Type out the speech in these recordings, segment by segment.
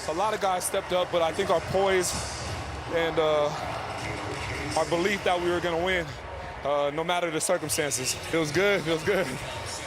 A lot of guys stepped up, but I think our poise and our belief that we were going to win, no matter the circumstances. It was good.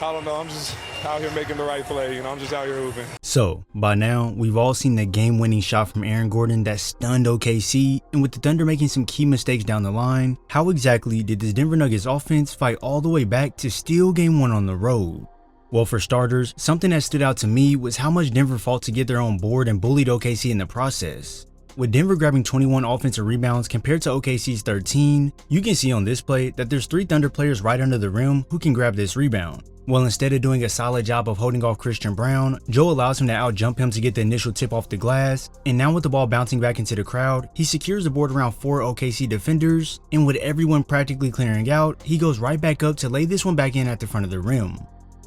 I don't know. I'm just out here making the right play. I'm just out here hooping. So, by now, we've all seen the game-winning shot from Aaron Gordon that stunned OKC, and with the Thunder making some key mistakes down the line, how exactly did this Denver Nuggets offense fight all the way back to steal Game 1 on the road? Well, for starters, something that stood out to me was how much Denver fought to get their own board and bullied OKC in the process. With Denver grabbing 21 offensive rebounds compared to OKC's 13, you can see on this play that there's 3 Thunder players right under the rim who can grab this rebound. Well, instead of doing a solid job of holding off Christian Braun, Joe allows him to out-jump him to get the initial tip off the glass, and now with the ball bouncing back into the crowd, he secures the board around 4 OKC defenders, and with everyone practically clearing out, he goes right back up to lay this one back in at the front of the rim.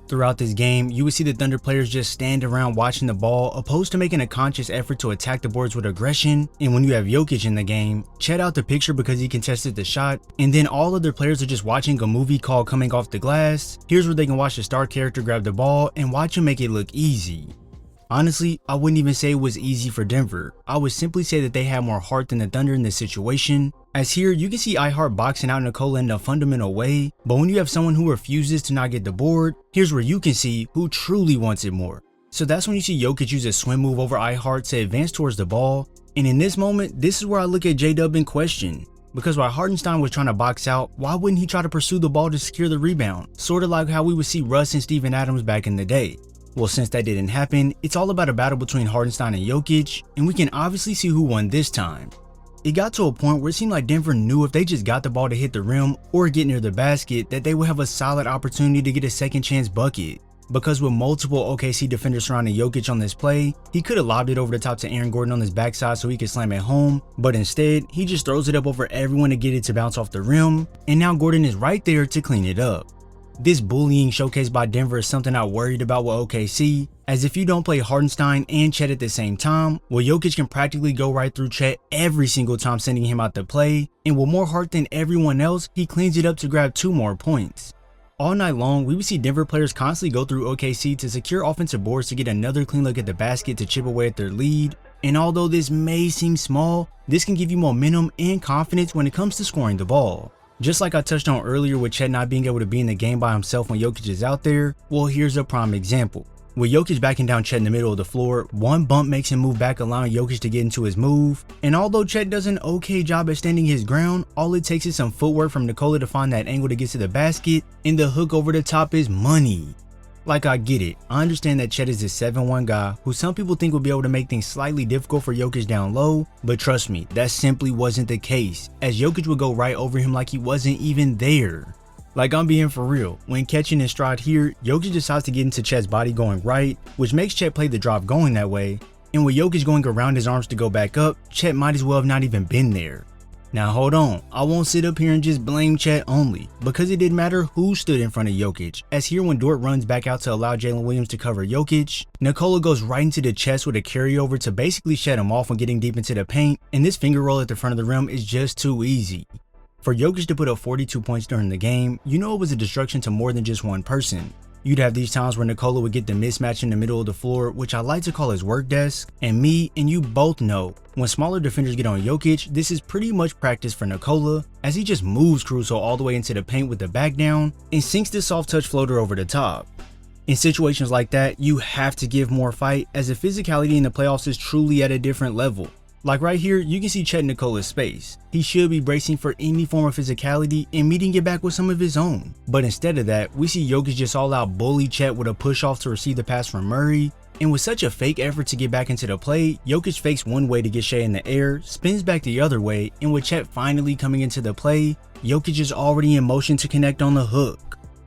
Throughout this game, you would see the Thunder players just stand around watching the ball opposed to making a conscious effort to attack the boards with aggression, and when you have Jokic in the game, Chet out the picture because he contested the shot, and then all other players are just watching a movie called Coming Off the Glass. Here's where they can watch the star character grab the ball and watch him make it look easy. Honestly, I wouldn't even say it was easy for Denver. I would simply say that they had more heart than the Thunder in this situation. As here, you can see iHeart boxing out Nikola in a fundamental way, but when you have someone who refuses to not get the board, here's where you can see who truly wants it more. So that's when you see Jokic use a swim move over iHeart to advance towards the ball, and in this moment, this is where I look at J-Dub in question. Because while Hartenstein was trying to box out, why wouldn't he try to pursue the ball to secure the rebound? Sort of like how we would see Russ and Steven Adams back in the day. Well, since that didn't happen, it's all about a battle between Hartenstein and Jokic, and we can obviously see who won this time. It got to a point where it seemed like Denver knew if they just got the ball to hit the rim or get near the basket that they would have a solid opportunity to get a second chance bucket. Because with multiple OKC defenders surrounding Jokic on this play, he could have lobbed it over the top to Aaron Gordon on his backside so he could slam it home, but instead, he just throws it up over everyone to get it to bounce off the rim, and now Gordon is right there to clean it up. This bullying showcased by Denver is something I worried about with OKC, as if you don't play Hartenstein and Chet at the same time, well, Jokic can practically go right through Chet every single time sending him out to play, and with more heart than everyone else, he cleans it up to grab 2 more points. All night long, we would see Denver players constantly go through OKC to secure offensive boards to get another clean look at the basket to chip away at their lead, and although this may seem small, this can give you momentum and confidence when it comes to scoring the ball. Just like I touched on earlier with Chet not being able to be in the game by himself when Jokic is out there, well, here's a prime example. With Jokic backing down Chet in the middle of the floor, one bump makes him move back, allowing Jokic to get into his move, and although Chet does an okay job at standing his ground, all it takes is some footwork from Nikola to find that angle to get to the basket, and the hook over the top is money. Like, I get it, I understand that Chet is a 7'1" guy who some people think will be able to make things slightly difficult for Jokic down low, but trust me, that simply wasn't the case, as Jokic would go right over him like he wasn't even there. Like, I'm being for real, when catching in stride here, Jokic decides to get into Chet's body going right, which makes Chet play the drop going that way, and with Jokic going around his arms to go back up, Chet might as well have not even been there. Now hold on, I won't sit up here and just blame Chet only, because it didn't matter who stood in front of Jokic, as here when Dort runs back out to allow Jalen Williams to cover Jokic, Nikola goes right into the chest with a carryover to basically shut him off when getting deep into the paint, and this finger roll at the front of the rim is just too easy. For Jokic to put up 42 points during the game, you know it was a destruction to more than just one person. You'd have these times where Nikola would get the mismatch in the middle of the floor, which I like to call his work desk, and me and you both know, when smaller defenders get on Jokic, this is pretty much practice for Nikola, as he just moves Caruso all the way into the paint with the back down, and sinks this soft touch floater over the top. In situations like that, you have to give more fight, as the physicality in the playoffs is truly at a different level. Like right here, you can see Chet Nikola's space. He should be bracing for any form of physicality and meeting it back with some of his own. But instead of that, we see Jokic just all out bully Chet with a push off to receive the pass from Murray. And with such a fake effort to get back into the play, Jokic fakes one way to get Shea in the air, spins back the other way, and with Chet finally coming into the play, Jokic is already in motion to connect on the hook.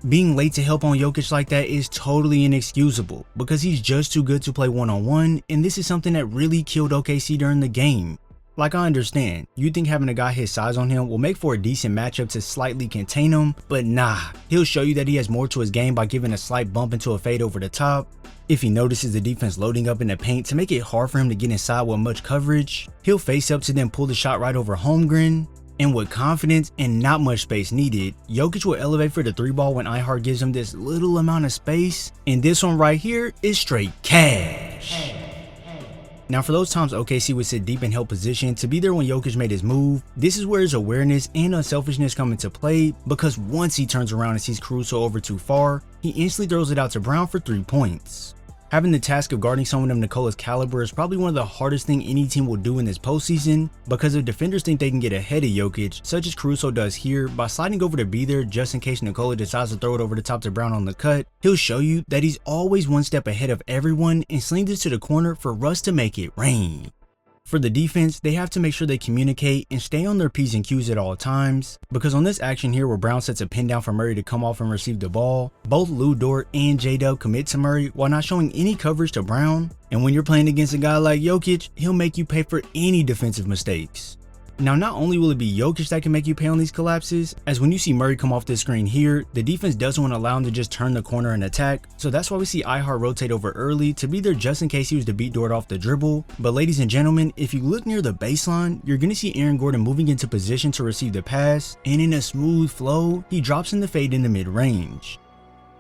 Being late to help on Jokic like that is totally inexcusable, because he's just too good to play one-on-one, and this is something that really killed OKC during the game. Like, I understand, you think having a guy his size on him will make for a decent matchup to slightly contain him, but nah, he'll show you that he has more to his game by giving a slight bump into a fade over the top. If he notices the defense loading up in the paint to make it hard for him to get inside with much coverage, he'll face up to then pull the shot right over Holmgren. And with confidence and not much space needed, Jokic will elevate for the 3-ball when iHeart gives him this little amount of space, and this one right here is straight cash. Now for those times OKC would sit deep in held position to be there when Jokic made his move, this is where his awareness and unselfishness come into play, because once he turns around and sees Caruso over too far, he instantly throws it out to Brown for 3 points. Having the task of guarding someone of Nikola's caliber is probably one of the hardest things any team will do in this postseason, because if defenders think they can get ahead of Jokic, such as Caruso does here, by sliding over to be there just in case Nikola decides to throw it over the top to Brown on the cut, he'll show you that he's always one step ahead of everyone and slings it to the corner for Russ to make it rain. For the defense, they have to make sure they communicate and stay on their P's and Q's at all times, because on this action here where Brown sets a pin down for Murray to come off and receive the ball, both Lou Dort and J-Dub commit to Murray while not showing any coverage to Brown, and when you're playing against a guy like Jokic, he'll make you pay for any defensive mistakes. Now not only will it be Jokic that can make you pay on these collapses, as when you see Murray come off this screen here, the defense doesn't want to allow him to just turn the corner and attack, so that's why we see Ihart rotate over early to be there just in case he was to beat Dort off the dribble. But ladies and gentlemen, if you look near the baseline, you're going to see Aaron Gordon moving into position to receive the pass, and in a smooth flow, he drops in the fade in the mid-range.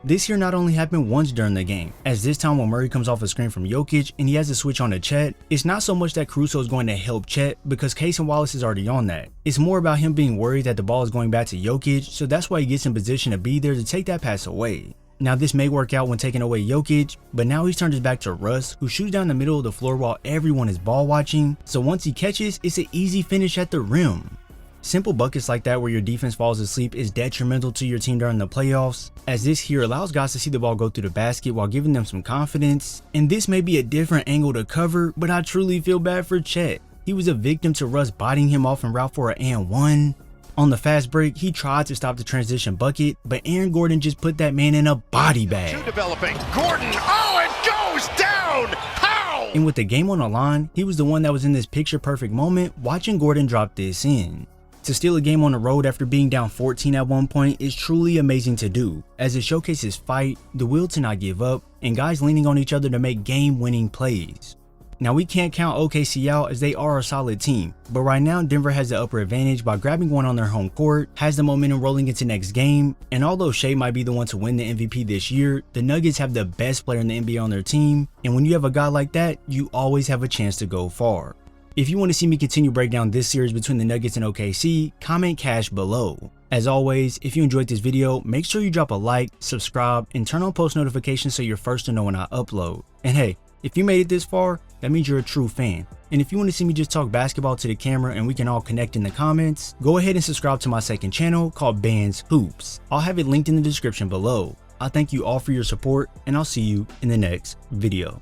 This here not only happened once during the game, as this time when Murray comes off a screen from Jokic and he has to switch on to Chet, it's not so much that Caruso is going to help Chet because Case and Wallace is already on that. It's more about him being worried that the ball is going back to Jokic, so that's why he gets in position to be there to take that pass away. Now this may work out when taking away Jokic, but now he's turned his back to Russ, who shoots down the middle of the floor while everyone is ball watching, so once he catches, it's an easy finish at the rim. Simple buckets like that where your defense falls asleep is detrimental to your team during the playoffs, as this here allows guys to see the ball go through the basket while giving them some confidence. And this may be a different angle to cover, but I truly feel bad for Chet. He was a victim to Russ biting him off en route for an and one. On the fast break, he tried to stop the transition bucket, but Aaron Gordon just put that man in a body bag. Developing. Gordon, oh, it goes down! How? And with the game on the line, he was the one that was in this picture perfect moment watching Gordon drop this in. To steal a game on the road after being down 14 at one point is truly amazing to do, as it showcases fight, the will to not give up, and guys leaning on each other to make game-winning plays. Now we can't count OKC out as they are a solid team, but right now Denver has the upper advantage by grabbing one on their home court, has the momentum rolling into next game, and although Shea might be the one to win the MVP this year, the Nuggets have the best player in the NBA on their team, and when you have a guy like that, you always have a chance to go far. If you want to see me continue break down this series between the Nuggets and OKC, comment cash below. As always, if you enjoyed this video, make sure you drop a like, subscribe, and turn on post notifications so you're first to know when I upload. And hey, if you made it this far, that means you're a true fan. And if you want to see me just talk basketball to the camera and we can all connect in the comments, go ahead and subscribe to my second channel called Bands Hoops. I'll have it linked in the description below. I thank you all for your support, and I'll see you in the next video.